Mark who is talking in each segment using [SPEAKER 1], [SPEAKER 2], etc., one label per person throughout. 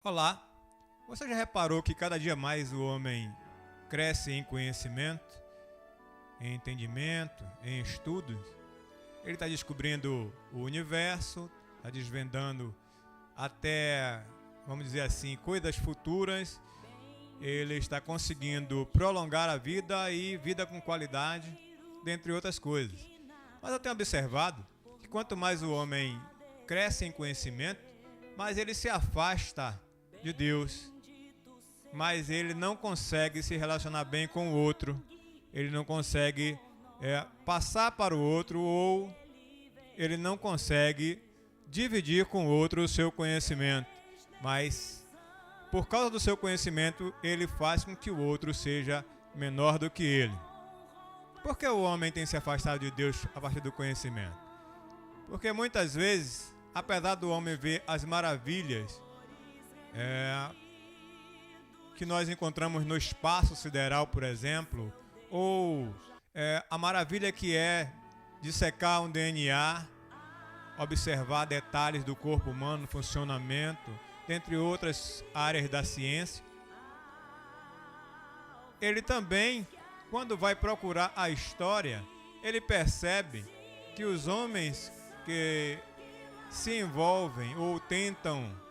[SPEAKER 1] Olá, você já reparou que cada dia mais o homem cresce em conhecimento, em entendimento, em estudos? Ele está descobrindo o universo, está desvendando até, vamos dizer assim, coisas futuras. Ele está conseguindo prolongar a vida e vida com qualidade, dentre outras coisas. Mas eu tenho observado que quanto mais o homem cresce em conhecimento, mais ele se afasta de Deus, mas ele não consegue se relacionar bem com o outro, ele não consegue passar para o outro, ou ele não consegue dividir com o outro o seu conhecimento, mas por causa do seu conhecimento ele faz com que o outro seja menor do que ele. Por que o homem tem se afastado de Deus a partir do conhecimento? Porque muitas vezes, apesar do homem ver as maravilhas que nós encontramos no espaço sideral, por exemplo, ou a maravilha que é dissecar um DNA, observar detalhes do corpo humano, funcionamento, dentre outras áreas da ciência, ele também, quando vai procurar a história, ele percebe que os homens que se envolvem ou tentam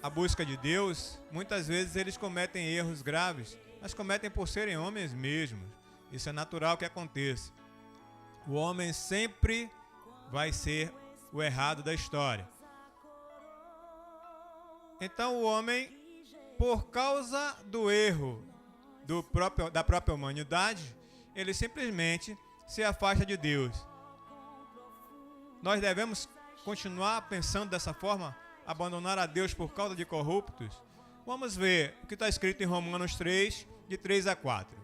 [SPEAKER 1] a busca de Deus, muitas vezes eles cometem erros graves, mas cometem por serem homens mesmos. Isso é natural que aconteça. O homem sempre vai ser o errado da história. Então o homem, por causa do erro da própria humanidade, ele simplesmente se afasta de Deus. Nós devemos continuar pensando dessa forma, abandonar a Deus por causa de corruptos? Vamos ver o que está escrito em Romanos 3, de 3 a 4.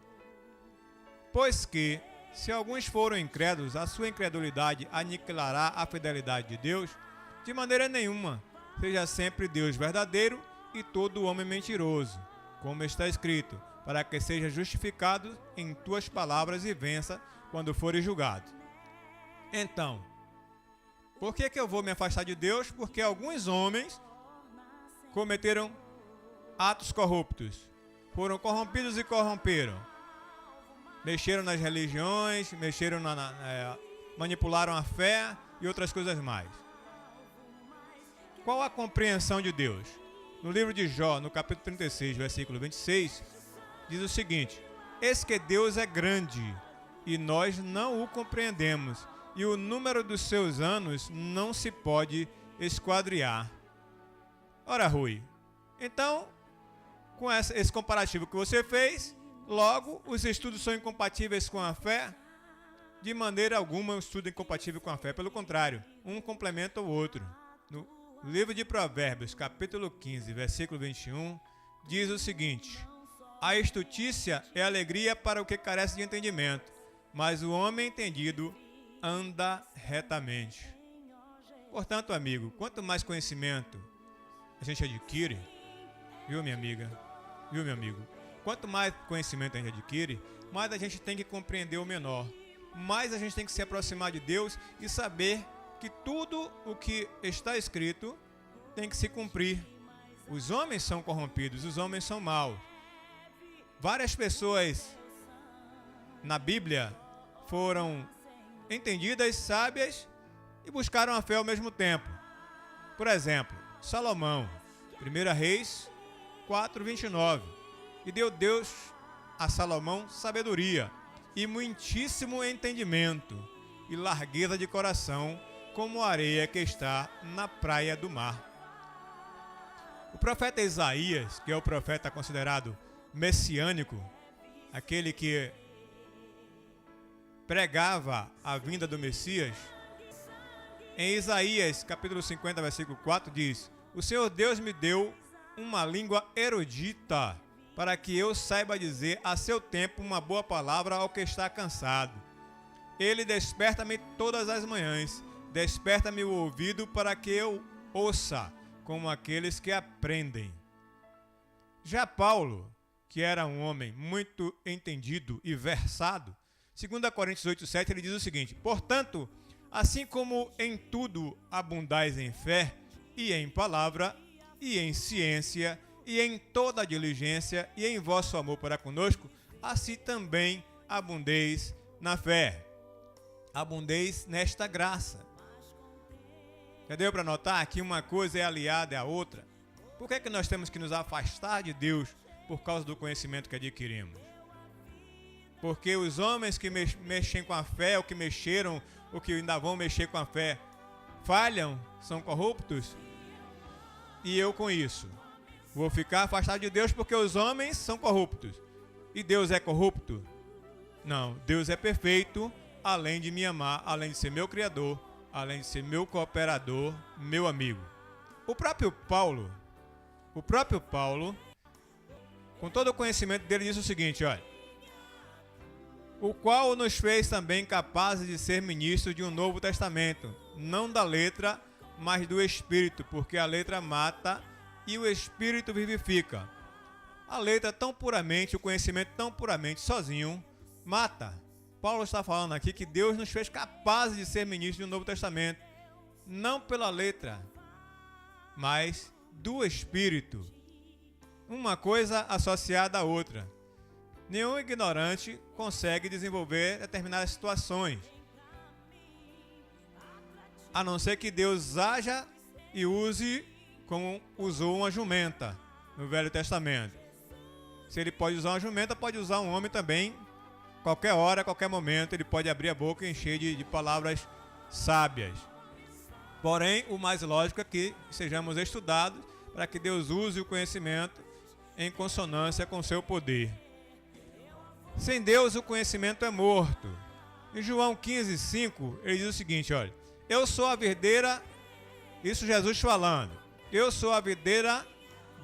[SPEAKER 1] Pois que, se alguns foram incrédulos, a sua incredulidade aniquilará a fidelidade de Deus? De maneira nenhuma. Seja sempre Deus verdadeiro e todo homem mentiroso, como está escrito, para que seja justificado em tuas palavras e vença quando fores julgado. Então, por que eu vou me afastar de Deus? Porque alguns homens cometeram atos corruptos, foram corrompidos e corromperam, mexeram nas religiões, manipularam a fé e outras coisas mais. Qual a compreensão de Deus? No livro de Jó, no capítulo 36, versículo 26, diz o seguinte: eis que Deus é grande e nós não o compreendemos, e o número dos seus anos não se pode esquadriar. Ora, Rui, então, com esse comparativo que você fez, logo os estudos são incompatíveis com a fé? De maneira alguma o estudo é incompatível com a fé, pelo contrário, um complementa o outro. No livro de Provérbios, capítulo 15, versículo 21, diz o seguinte: a estutícia é alegria para o que carece de entendimento, mas o homem entendido anda retamente. Portanto, amigo, quanto mais conhecimento a gente adquire, viu, minha amiga, viu, meu amigo, quanto mais conhecimento a gente adquire, mais a gente tem que compreender o menor, mais a gente tem que se aproximar de Deus e saber que tudo o que está escrito tem que se cumprir. Os homens são corrompidos, os homens são maus. Várias pessoas na Bíblia foram entendidas, sábias e buscaram a fé ao mesmo tempo. Por exemplo, Salomão, 1 Reis 4:29. E deu Deus a Salomão sabedoria e muitíssimo entendimento e largueza de coração, como a areia que está na praia do mar. O profeta Isaías, que é o profeta considerado messiânico, aquele que pregava a vinda do Messias, em Isaías capítulo 50, versículo 4 diz: o Senhor Deus me deu uma língua erudita, para que eu saiba dizer a seu tempo uma boa palavra ao que está cansado. Ele desperta-me todas as manhãs, desperta-me o ouvido para que eu ouça, como aqueles que aprendem. Já Paulo, que era um homem muito entendido e versado, 2 Coríntios 8:7, ele diz o seguinte: portanto, assim como em tudo abundais em fé e em palavra e em ciência, e em toda diligência, e em vosso amor para conosco, assim também abundeis na fé. Abundeis nesta graça. Já deu para notar que uma coisa é aliada à outra? Por que é que nós temos que nos afastar de Deus por causa do conhecimento que adquirimos? Porque os homens que mexem com a fé, ou que mexeram, ou que ainda vão mexer com a fé, falham, são corruptos, e eu com isso vou ficar afastado de Deus porque os homens são corruptos. E Deus é corrupto? Não, Deus é perfeito, além de me amar, além de ser meu Criador, além de ser meu cooperador, meu amigo. O próprio Paulo, com todo o conhecimento dele, diz o seguinte, olha: o qual nos fez também capazes de ser ministros de um novo testamento, não da letra, mas do Espírito, porque a letra mata e o Espírito vivifica. A letra tão puramente, o conhecimento tão puramente sozinho, mata. Paulo está falando aqui que Deus nos fez capazes de ser ministros de um novo testamento, não pela letra, mas do Espírito. Uma coisa associada à outra. Nenhum ignorante consegue desenvolver determinadas situações, a não ser que Deus haja e use como usou uma jumenta no Velho Testamento. Se ele pode usar uma jumenta, pode usar um homem também. Qualquer hora, qualquer momento, ele pode abrir a boca e encher de palavras sábias. Porém, o mais lógico é que sejamos estudados para que Deus use o conhecimento em consonância com seu poder. Sem Deus, o conhecimento é morto. Em João 15:5, ele diz o seguinte, olha: eu sou a videira, isso Jesus falando, eu sou a videira,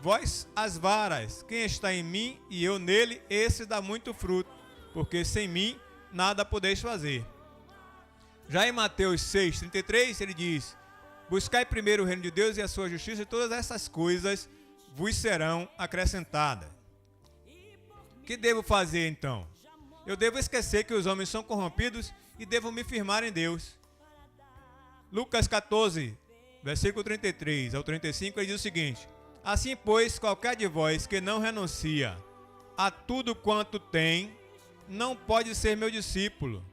[SPEAKER 1] vós as varas, quem está em mim e eu nele, esse dá muito fruto, porque sem mim nada podeis fazer. Já em Mateus 6:33, ele diz: buscai primeiro o reino de Deus e a sua justiça, e todas essas coisas vos serão acrescentadas. O que devo fazer então? Eu devo esquecer que os homens são corrompidos e devo me firmar em Deus. Lucas 14, versículo 33 ao 35, ele diz o seguinte: assim, pois, qualquer de vós que não renuncia a tudo quanto tem, não pode ser meu discípulo.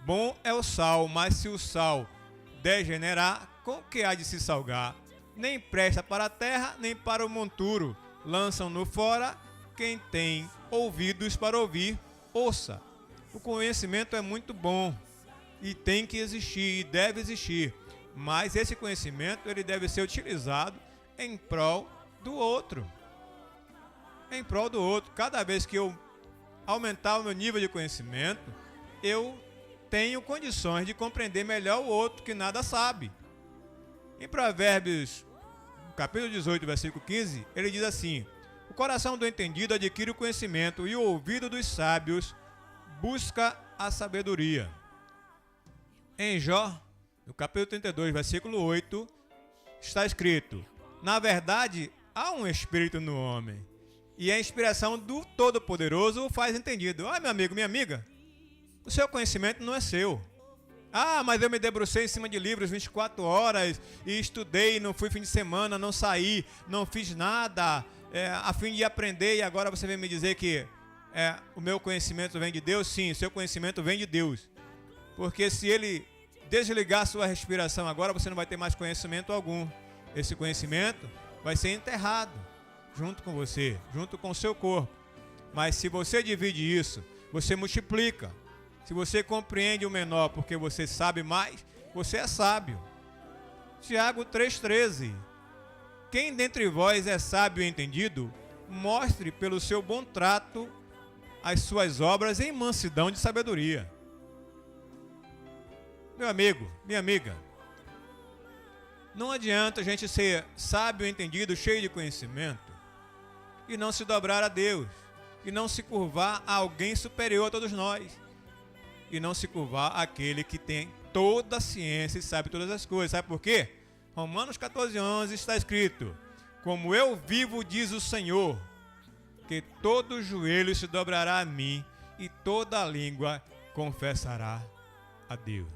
[SPEAKER 1] Bom é o sal, mas se o sal degenerar, com que há de se salgar? Nem presta para a terra, nem para o monturo. Lançam-no fora. Quem tem ouvidos para ouvir, ouça. O conhecimento é muito bom e tem que existir e deve existir, mas esse conhecimento ele deve ser utilizado em prol do outro. Em prol do outro. Cada vez que eu aumentar o meu nível de conhecimento, eu tenho condições de compreender melhor o outro que nada sabe. Em Provérbios, capítulo 18, versículo 15, ele diz assim: o coração do entendido adquire o conhecimento e o ouvido dos sábios busca a sabedoria. Em Jó, no capítulo 32, versículo 8, está escrito: na verdade, há um espírito no homem, e a inspiração do Todo-Poderoso o faz entendido. Ah, meu amigo, minha amiga, o seu conhecimento não é seu. Ah, mas eu me debrucei em cima de livros 24 horas e estudei, não fui fim de semana, não saí, não fiz nada a fim de aprender, e agora você vem me dizer que o meu conhecimento vem de Deus? Sim, o seu conhecimento vem de Deus. Porque se ele desligar a sua respiração agora, você não vai ter mais conhecimento algum. Esse conhecimento vai ser enterrado junto com você, junto com o seu corpo. Mas se você divide isso, você multiplica. Se você compreende o menor porque você sabe mais, você é sábio. Tiago 3,13. Quem dentre vós é sábio e entendido, mostre pelo seu bom trato as suas obras em mansidão de sabedoria. Meu amigo, minha amiga, não adianta a gente ser sábio, entendido, cheio de conhecimento e não se dobrar a Deus, e não se curvar a alguém superior a todos nós, e não se curvar àquele que tem toda a ciência e sabe todas as coisas. Sabe por quê? Romanos 14:11 está escrito: como eu vivo, diz o Senhor, que todo joelho se dobrará a mim e toda língua confessará a Deus.